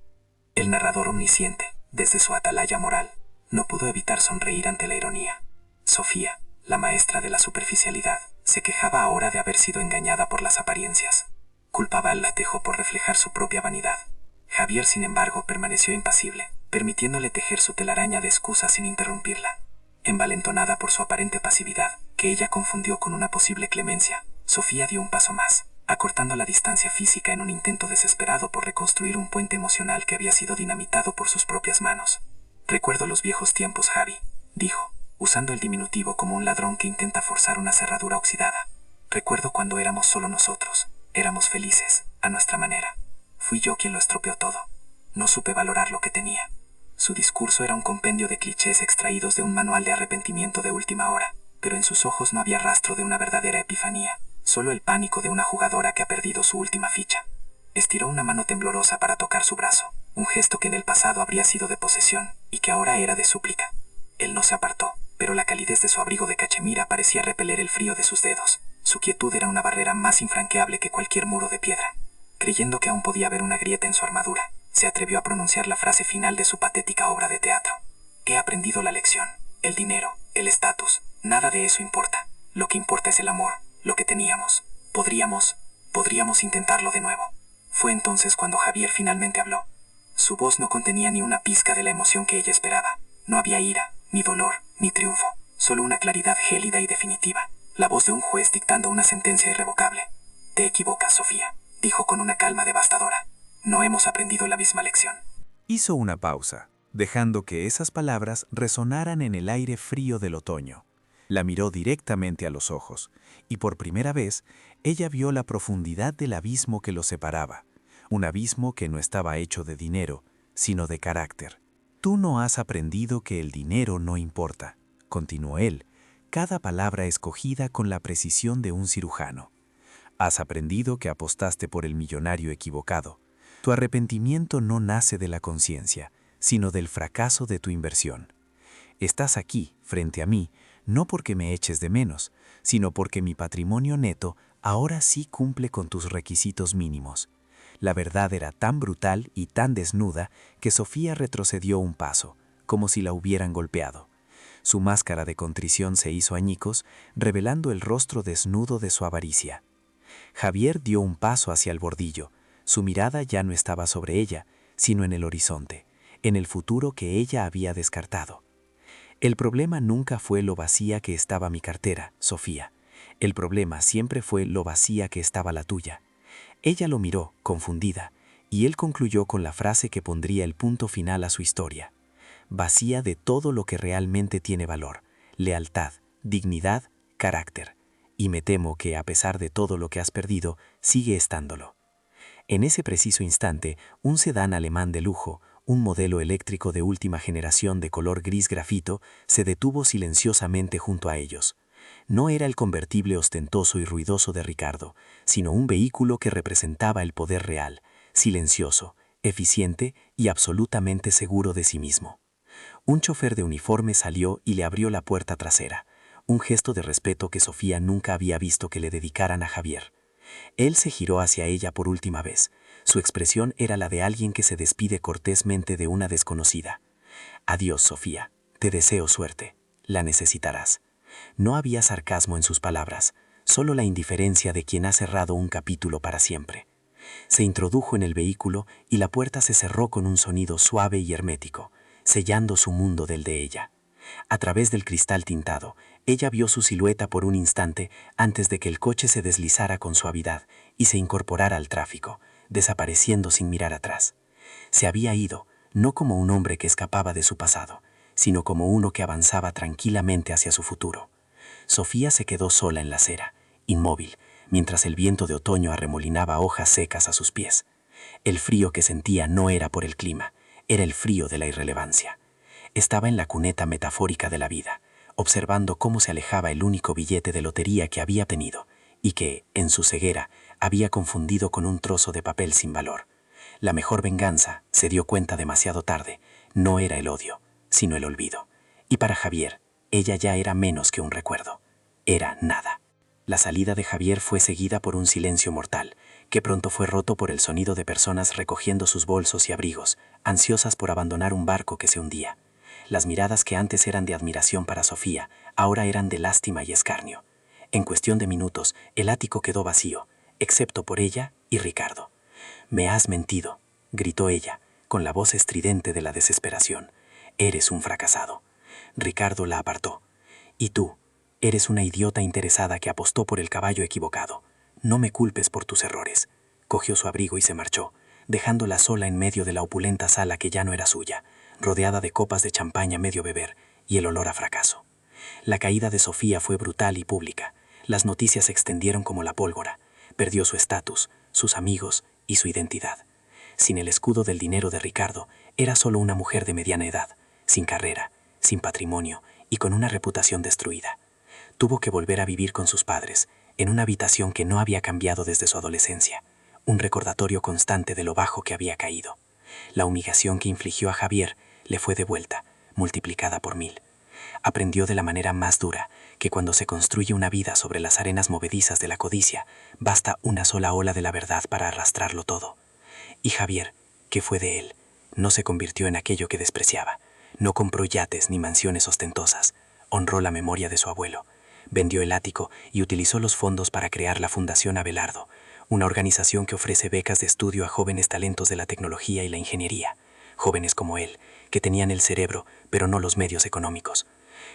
El narrador omnisciente, desde su atalaya moral, no pudo evitar sonreír ante la ironía. Sofía, la maestra de la superficialidad, se quejaba ahora de haber sido engañada por las apariencias. Culpaba al latejo por reflejar su propia vanidad. Javier, sin embargo, permaneció impasible, permitiéndole tejer su telaraña de excusas sin interrumpirla. Envalentonada por su aparente pasividad, que ella confundió con una posible clemencia, Sofía dio un paso más, acortando la distancia física en un intento desesperado por reconstruir un puente emocional que había sido dinamitado por sus propias manos. «Recuerdo los viejos tiempos, Javi», dijo, usando el diminutivo como un ladrón que intenta forzar una cerradura oxidada. «Recuerdo cuando éramos solo nosotros, éramos felices, a nuestra manera. Fui yo quien lo estropeó todo. No supe valorar lo que tenía». Su discurso era un compendio de clichés extraídos de un manual de arrepentimiento de última hora, pero en sus ojos no había rastro de una verdadera epifanía, solo el pánico de una jugadora que ha perdido su última ficha. Estiró una mano temblorosa para tocar su brazo, un gesto que en el pasado habría sido de posesión y que ahora era de súplica. Él no se apartó, pero la calidez de su abrigo de cachemira parecía repeler el frío de sus dedos. Su quietud era una barrera más infranqueable que cualquier muro de piedra. Creyendo que aún podía haber una grieta en su armadura, se atrevió a pronunciar la frase final de su patética obra de teatro. «He aprendido la lección. El dinero, el estatus, nada de eso importa. Lo que importa es el amor, lo que teníamos. Podríamos intentarlo de nuevo». Fue entonces cuando Javier finalmente habló. Su voz no contenía ni una pizca de la emoción que ella esperaba. No había ira, ni dolor, ni triunfo, solo una claridad gélida y definitiva, la voz de un juez dictando una sentencia irrevocable. «Te equivocas, Sofía», dijo con una calma devastadora. «No hemos aprendido la misma lección». Hizo una pausa, dejando que esas palabras resonaran en el aire frío del otoño. La miró directamente a los ojos, y por primera vez ella vio la profundidad del abismo que los separaba, un abismo que no estaba hecho de dinero, sino de carácter. «Tú no has aprendido que el dinero no importa», continuó él, cada palabra escogida con la precisión de un cirujano. «Has aprendido que apostaste por el millonario equivocado. Tu arrepentimiento no nace de la conciencia, sino del fracaso de tu inversión. Estás aquí, frente a mí, no porque me eches de menos, sino porque mi patrimonio neto ahora sí cumple con tus requisitos mínimos». La verdad era tan brutal y tan desnuda que Sofía retrocedió un paso, como si la hubieran golpeado. Su máscara de contrición se hizo añicos, revelando el rostro desnudo de su avaricia. Javier dio un paso hacia el bordillo. Su mirada ya no estaba sobre ella, sino en el horizonte, en el futuro que ella había descartado. El problema nunca fue lo vacía que estaba mi cartera, Sofía. El problema siempre fue lo vacía que estaba la tuya. Ella lo miró, confundida, y él concluyó con la frase que pondría el punto final a su historia. Vacía de todo lo que realmente tiene valor, lealtad, dignidad, carácter. Y me temo que, a pesar de todo lo que has perdido, sigue estándolo. En ese preciso instante, un sedán alemán de lujo, un modelo eléctrico de última generación de color gris grafito, se detuvo silenciosamente junto a ellos. No era el convertible ostentoso y ruidoso de Ricardo, sino un vehículo que representaba el poder real, silencioso, eficiente y absolutamente seguro de sí mismo. Un chofer de uniforme salió y le abrió la puerta trasera, un gesto de respeto que Sofía nunca había visto que le dedicaran a Javier. Él se giró hacia ella por última vez. Su expresión era la de alguien que se despide cortésmente de una desconocida. Adiós, Sofía. Te deseo suerte. La necesitarás. No había sarcasmo en sus palabras, solo la indiferencia de quien ha cerrado un capítulo para siempre. Se introdujo en el vehículo y la puerta se cerró con un sonido suave y hermético, sellando su mundo del de ella. A través del cristal tintado, ella vio su silueta por un instante antes de que el coche se deslizara con suavidad y se incorporara al tráfico, desapareciendo sin mirar atrás. Se había ido, no como un hombre que escapaba de su pasado, sino como uno que avanzaba tranquilamente hacia su futuro. Sofía se quedó sola en la acera, inmóvil, mientras el viento de otoño arremolinaba hojas secas a sus pies. El frío que sentía no era por el clima, era el frío de la irrelevancia. Estaba en la cuneta metafórica de la vida, observando cómo se alejaba el único billete de lotería que había tenido y que, en su ceguera, había confundido con un trozo de papel sin valor. La mejor venganza, se dio cuenta demasiado tarde, no era el odio, sino el olvido. Y para Javier, ella ya era menos que un recuerdo. Era nada. La salida de Javier fue seguida por un silencio mortal, que pronto fue roto por el sonido de personas recogiendo sus bolsos y abrigos, ansiosas por abandonar un barco que se hundía. Las miradas que antes eran de admiración para Sofía, ahora eran de lástima y escarnio. En cuestión de minutos, el ático quedó vacío, excepto por ella y Ricardo. «Me has mentido», gritó ella, con la voz estridente de la desesperación. «Eres un fracasado». Ricardo la apartó. «Y tú, eres una idiota interesada que apostó por el caballo equivocado. No me culpes por tus errores». Cogió su abrigo y se marchó, dejándola sola en medio de la opulenta sala que ya no era suya, rodeada de copas de champaña medio beber y el olor a fracaso. La caída de Sofía fue brutal y pública. Las noticias se extendieron como la pólvora. Perdió su estatus, sus amigos y su identidad. Sin el escudo del dinero de Ricardo, era solo una mujer de mediana edad, sin carrera, sin patrimonio y con una reputación destruida. Tuvo que volver a vivir con sus padres, en una habitación que no había cambiado desde su adolescencia, un recordatorio constante de lo bajo que había caído. La humillación que infligió a Javier le fue devuelta, multiplicada por 1000. Aprendió de la manera más dura que cuando se construye una vida sobre las arenas movedizas de la codicia, basta una sola ola de la verdad para arrastrarlo todo. Y Javier, ¿qué fue de él? No se convirtió en aquello que despreciaba. No compró yates ni mansiones ostentosas. Honró la memoria de su abuelo. Vendió el ático y utilizó los fondos para crear la Fundación Abelardo, una organización que ofrece becas de estudio a jóvenes talentos de la tecnología y la ingeniería, jóvenes como él, que tenían el cerebro, pero no los medios económicos.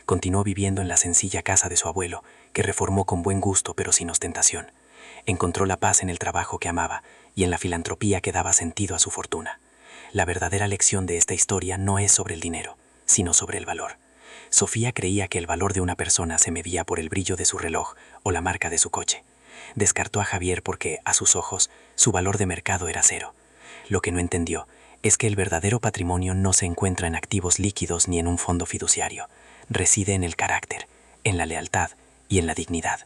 Continuó viviendo en la sencilla casa de su abuelo, que reformó con buen gusto pero sin ostentación. Encontró la paz en el trabajo que amaba y en la filantropía que daba sentido a su fortuna. La verdadera lección de esta historia no es sobre el dinero, sino sobre el valor. Sofía creía que el valor de una persona se medía por el brillo de su reloj o la marca de su coche. Descartó a Javier porque, a sus ojos, su valor de mercado era cero. Lo que no entendió es que el verdadero patrimonio no se encuentra en activos líquidos ni en un fondo fiduciario. Reside en el carácter, en la lealtad y en la dignidad.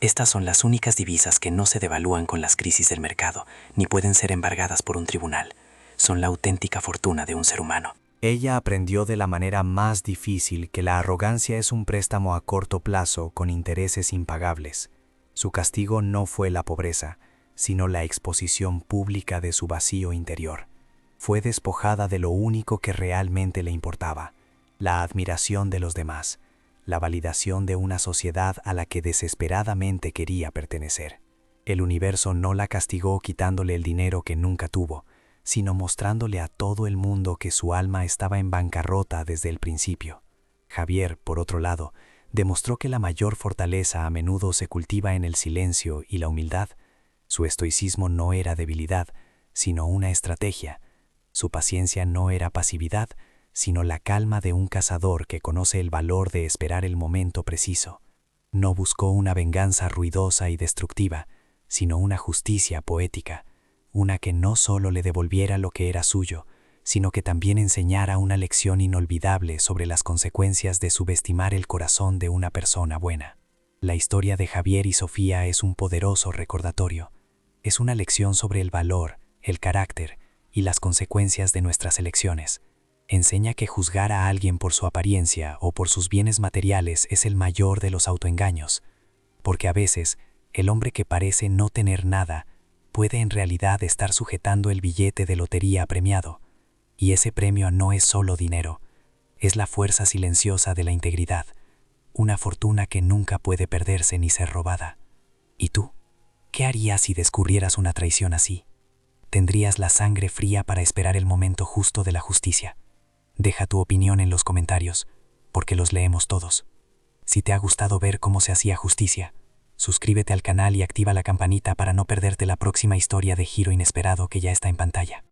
Estas son las únicas divisas que no se devalúan con las crisis del mercado, ni pueden ser embargadas por un tribunal. Son la auténtica fortuna de un ser humano. Ella aprendió de la manera más difícil que la arrogancia es un préstamo a corto plazo con intereses impagables. Su castigo no fue la pobreza, sino la exposición pública de su vacío interior. Fue despojada de lo único que realmente le importaba, la admiración de los demás, la validación de una sociedad a la que desesperadamente quería pertenecer. El universo no la castigó quitándole el dinero que nunca tuvo, sino mostrándole a todo el mundo que su alma estaba en bancarrota desde el principio. Javier, por otro lado, demostró que la mayor fortaleza a menudo se cultiva en el silencio y la humildad. Su estoicismo no era debilidad, sino una estrategia. Su paciencia no era pasividad, sino la calma de un cazador que conoce el valor de esperar el momento preciso. No buscó una venganza ruidosa y destructiva, sino una justicia poética, una que no solo le devolviera lo que era suyo, sino que también enseñara una lección inolvidable sobre las consecuencias de subestimar el corazón de una persona buena. La historia de Javier y Sofía es un poderoso recordatorio. Es una lección sobre el valor, el carácter y las consecuencias de nuestras elecciones. Enseña que juzgar a alguien por su apariencia o por sus bienes materiales es el mayor de los autoengaños, porque a veces el hombre que parece no tener nada puede en realidad estar sujetando el billete de lotería premiado, y ese premio no es solo dinero, es la fuerza silenciosa de la integridad, una fortuna que nunca puede perderse ni ser robada. ¿Y tú? ¿Qué harías si descubrieras una traición así? ¿Tendrías la sangre fría para esperar el momento justo de la justicia? Deja tu opinión en los comentarios, porque los leemos todos. Si te ha gustado ver cómo se hacía justicia, suscríbete al canal y activa la campanita para no perderte la próxima historia de giro inesperado que ya está en pantalla.